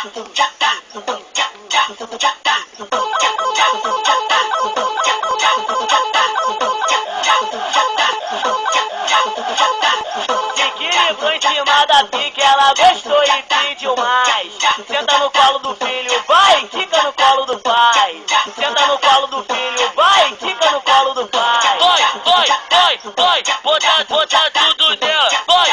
Equilibrou em cima da pique, ela gostou e pediu mais. Senta no colo do filho, vai, quica no colo do pai. Senta no colo do filho, vai, quica no colo do pai. Vai, bota tudo nela. Vai,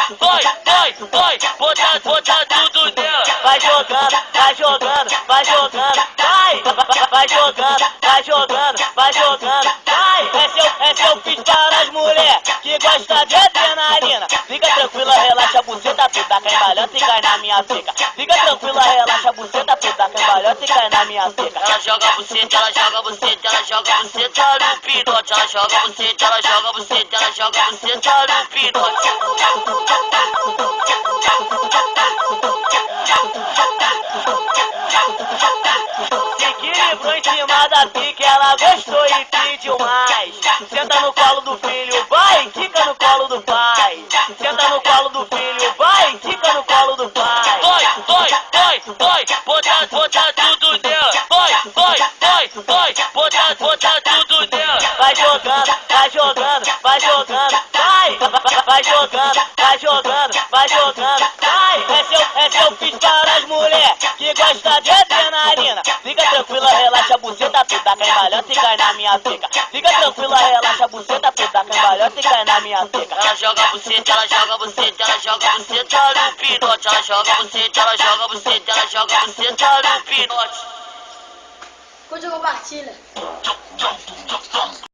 bota tudo nela. Vai jogando, vai jogando, vai jogando, vai jogando, vai jogando, vai jogando, vai. Essa eu fiz para as mulheres que gostam de adrenalina. Fica tranquila, relaxa a buceta, tu dá cambalhota e cai na minha pica. Fica tranquila, relaxa a buceta, tu dá cambalhota e cai na minha pica. Ela joga buceta, ela joga buceta, ela joga buceta no pinote. Ela joga buceta, ela joga buceta, ela joga buceta no pinote. Equilibrou em cima da pique, ela gostou e pediu mais. Senta no colo do filho, vai, quica no colo do pai. Senta no colo do filho, vai, quica no colo do pai. Vai, bota tudo nela. Vai, bota tudo nela. Vai jogando, vai jogando, vai jogando, vai jogando, vai jogando, vai jogando, vai. Essa eu fiz para as mulheres que gostam de adrenalina. Fica tranquila, relaxa a buceta, tu dá cambalhota e cai na minha pica. Fica tranquila, relaxa a buceta, tu dá cambalhota e cai na minha pica. Ela joga buceta, ela joga buceta, ela joga buceta no pinote. Ela joga buceta, ela joga buceta, ela joga buceta no pinote. Curte e compartilha.